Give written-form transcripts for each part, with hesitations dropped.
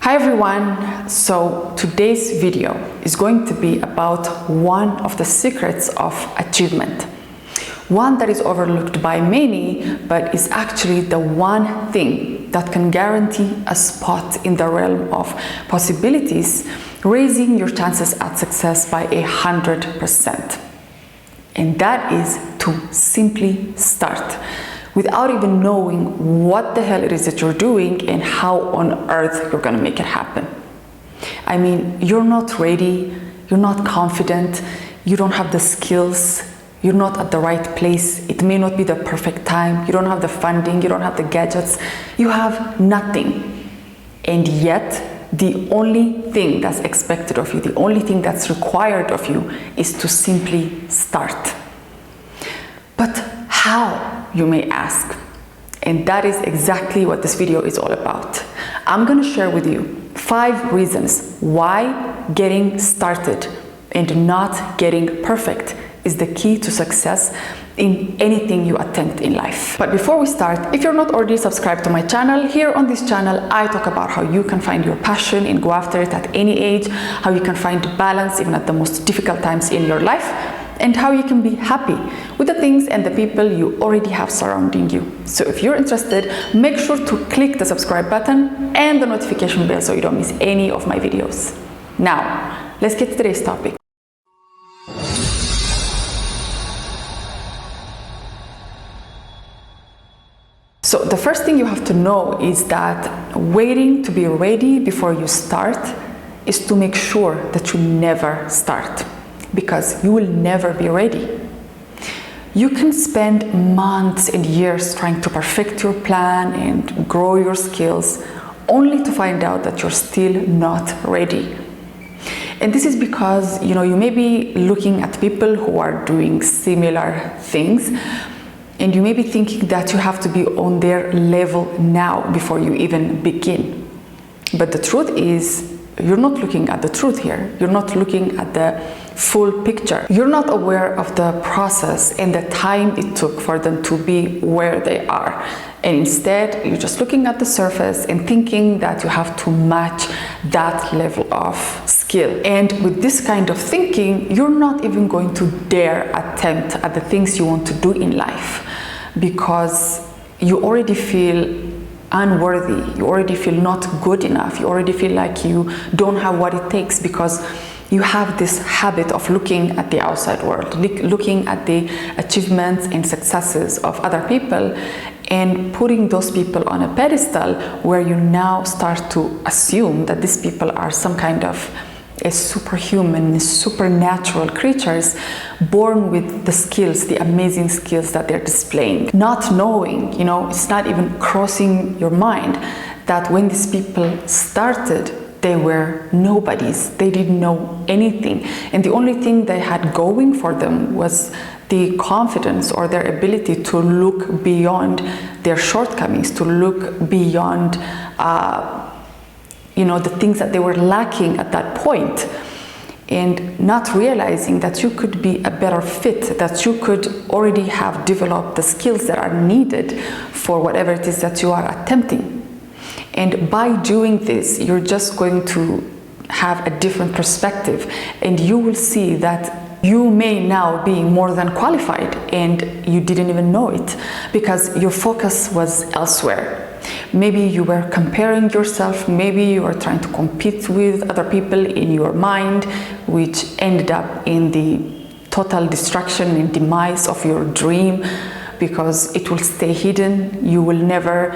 Hi everyone, so today's video is going to be about one of the secrets of achievement. One that is overlooked by many, but is actually the one thing that can guarantee a spot in the realm of possibilities, raising your chances at success by 100%. And that is to simply start, without even knowing what the hell it is that you're doing and how on earth you're gonna make it happen. I mean, you're not ready, you're not confident, you don't have the skills, you're not at the right place, it may not be the perfect time, you don't have the funding, you don't have the gadgets, you have nothing. And yet, the only thing that's expected of you, the only thing that's required of you is to simply start. But how? You may ask, and that is exactly what this video is all about. I'm going to share with you 5 reasons why getting started and not getting perfect is the key to success in anything you attempt in life. But before we start, if you're not already subscribed to my channel, here on this channel I talk about how you can find your passion and go after it at any age, how you can find balance even at the most difficult times in your life, and how you can be happy with the things and the people you already have surrounding you. So if you're interested, make sure to click the subscribe button and the notification bell so you don't miss any of my videos. Now, let's get to today's topic. So the first thing you have to know is that waiting to be ready before you start is to make sure that you never start, because you will never be ready. You can spend months and years trying to perfect your plan and grow your skills, only to find out that you're still not ready. And this is because, you may be looking at people who are doing similar things, and you may be thinking that you have to be on their level now before you even begin. But the truth is, you're not looking at the truth here. You're not looking at the full picture. You're not aware of the process and the time it took for them to be where they are. And instead, you're just looking at the surface and thinking that you have to match that level of skill. And with this kind of thinking, you're not even going to dare attempt at the things you want to do in life, because you already feel unworthy, you already feel not good enough, you already feel like you don't have what it takes, because you have this habit of looking at the outside world, looking at the achievements and successes of other people and putting those people on a pedestal, where you now start to assume that these people are some kind of superhuman, supernatural creatures born with the skills, the amazing skills that they're displaying. Not knowing, it's not even crossing your mind that when these people started, they were nobodies. They didn't know anything. And the only thing they had going for them was the confidence or their ability to look beyond their shortcomings, to look beyond the things that they were lacking at that point, and not realizing that you could be a better fit, that you could already have developed the skills that are needed for whatever it is that you are attempting. And by doing this, you're just going to have a different perspective, and you will see that you may now be more than qualified and you didn't even know it, because your focus was elsewhere. Maybe you were comparing yourself, maybe you were trying to compete with other people in your mind, which ended up in the total destruction and demise of your dream, because it will stay hidden. You will never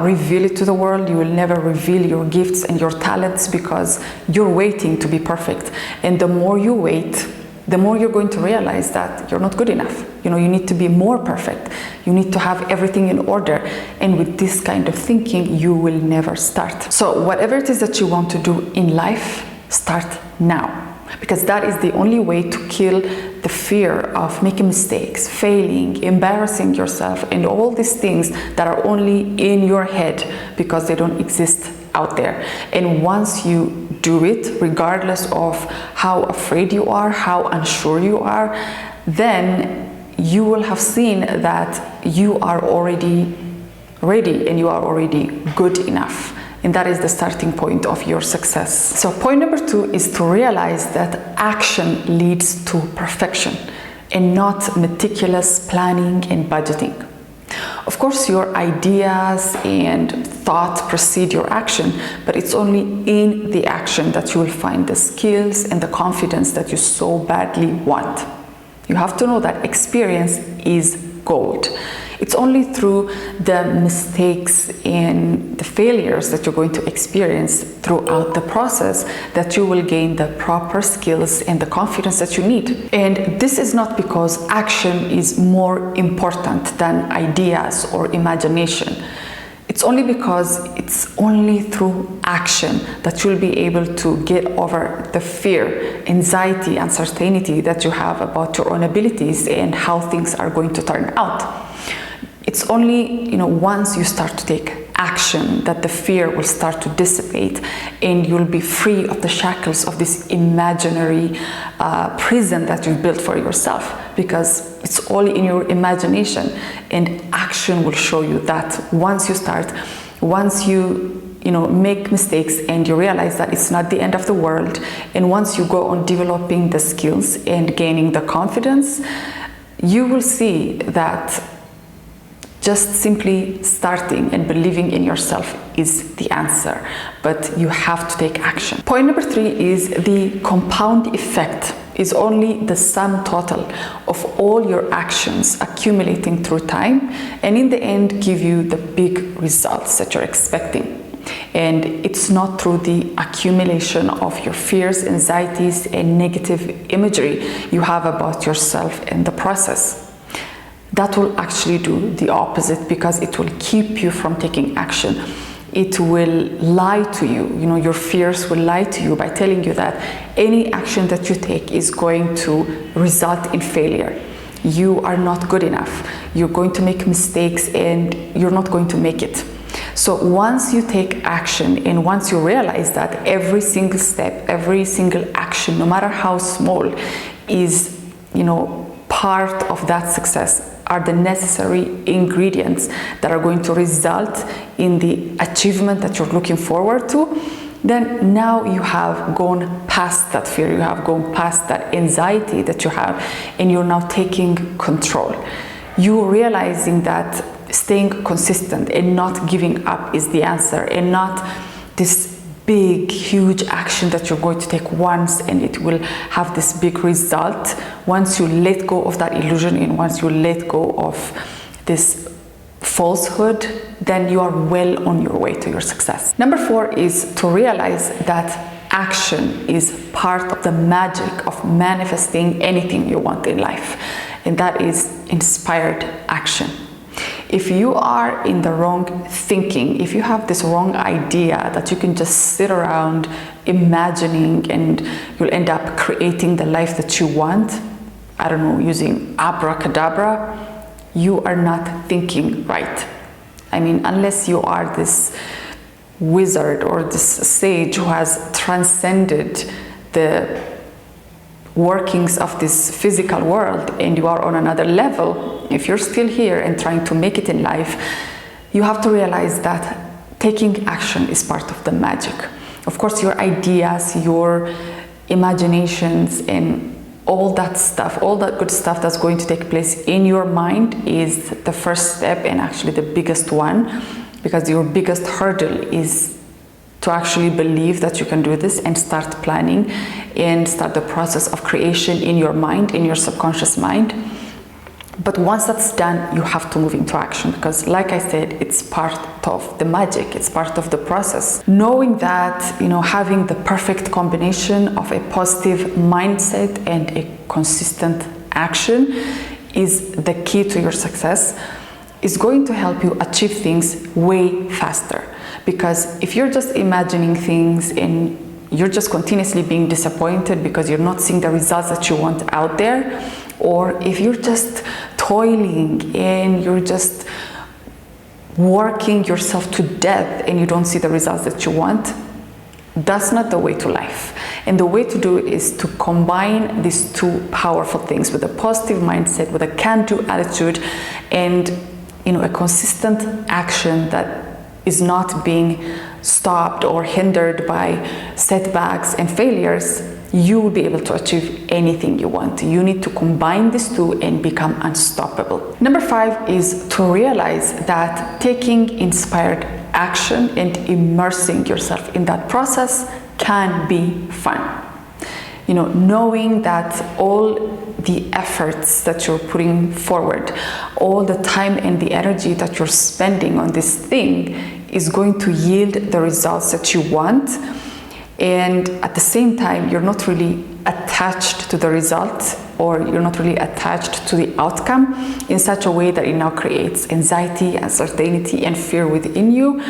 reveal it to the world. You will never reveal your gifts and your talents, because you're waiting to be perfect. And the more you wait, the more you're going to realize that you're not good enough. You need to be more perfect. You need to have everything in order. And with this kind of thinking, you will never start. So whatever it is that you want to do in life, start now. Because that is the only way to kill the fear of making mistakes, failing, embarrassing yourself, and all these things that are only in your head because they don't exist out there. And once you do it, regardless of how afraid you are, how unsure you are, then you will have seen that you are already ready and you are already good enough. And that is the starting point of your success. So point number 2 is to realize that action leads to perfection and not meticulous planning and budgeting. Of course, your ideas and thoughts precede your action, but it's only in the action that you will find the skills and the confidence that you so badly want. You have to know that experience is gold. It's only through the mistakes and the failures that you're going to experience throughout the process that you will gain the proper skills and the confidence that you need. And this is not because action is more important than ideas or imagination. It's only because it's only through action that you'll be able to get over the fear, anxiety, uncertainty that you have about your own abilities and how things are going to turn out. It's only, once you start to take action that the fear will start to dissipate and you'll be free of the shackles of this imaginary prison that you've built for yourself, because it's all in your imagination, and action will show you that once you start, once you make mistakes and you realize that it's not the end of the world, and once you go on developing the skills and gaining the confidence, you will see that just simply starting and believing in yourself is the answer, but you have to take action. Point number 3 is the compound effect is only the sum total of all your actions accumulating through time, and in the end give you the big results that you're expecting. And it's not through the accumulation of your fears, anxieties, and negative imagery you have about yourself in the process. That will actually do the opposite, because it will keep you from taking action. It will lie to you. Your fears will lie to you by telling you that any action that you take is going to result in failure. You are not good enough. You're going to make mistakes and you're not going to make it. So once you take action and once you realize that every single step, every single action, no matter how small, is, part of that success, are the necessary ingredients that are going to result in the achievement that you're looking forward to, then now you have gone past that fear, you have gone past that anxiety that you have, and you're now taking control. You're realizing that staying consistent and not giving up is the answer, and not this big, huge action that you're going to take once and it will have this big result. Once you let go of that illusion and once you let go of this falsehood, then you are well on your way to your success. Number 4 is to realize that action is part of the magic of manifesting anything you want in life, and that is inspired action. If you are in the wrong thinking, if you have this wrong idea that you can just sit around imagining and you'll end up creating the life that you want, using abracadabra, you are not thinking right. Unless you are this wizard or this sage who has transcended the workings of this physical world and you are on another level, if you're still here and trying to make it in life, you have to realize that taking action is part of the magic. Of course, your ideas, your imaginations, and all that stuff, all that good stuff that's going to take place in your mind is the first step, and actually the biggest one, because your biggest hurdle is to actually believe that you can do this and start planning and start the process of creation in your mind, in your subconscious mind. But once that's done, you have to move into action, because like I said, it's part of the magic, it's part of the process. Knowing that, having the perfect combination of a positive mindset and a consistent action is the key to your success, is going to help you achieve things way faster. Because if you're just imagining things and you're just continuously being disappointed because you're not seeing the results that you want out there, or if you're just toiling and you're just working yourself to death and you don't see the results that you want, that's not the way to life. And the way to do it is to combine these two powerful things with a positive mindset, with a can-do attitude, and a consistent action that is not being stopped or hindered by setbacks and failures, you will be able to achieve anything you want. You need to combine these two and become unstoppable. Number 5 is to realize that taking inspired action and immersing yourself in that process can be fun. Knowing that all the efforts that you're putting forward, all the time and the energy that you're spending on this thing is going to yield the results that you want. And at the same time, you're not really attached to the result, or you're not really attached to the outcome in such a way that it now creates anxiety, uncertainty, and fear within you.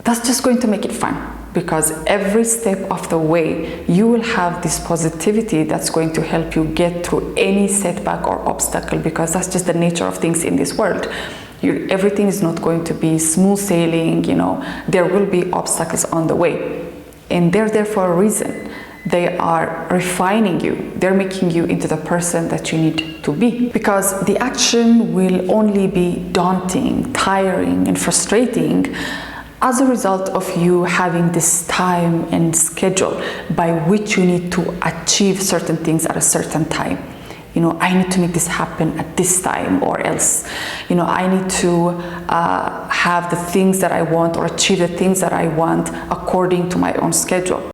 That's just going to make it fun, because every step of the way you will have this positivity that's going to help you get through any setback or obstacle, because that's just the nature of things in this world. Everything is not going to be smooth sailing. There will be obstacles on the way, and they're there for a reason. They are refining you. They're making you into the person that you need to be, because the action will only be daunting, tiring, and frustrating as a result of you having this time and schedule by which you need to achieve certain things at a certain time. I need to make this happen at this time, or else, I need to have the things that I want or achieve the things that I want according to my own schedule.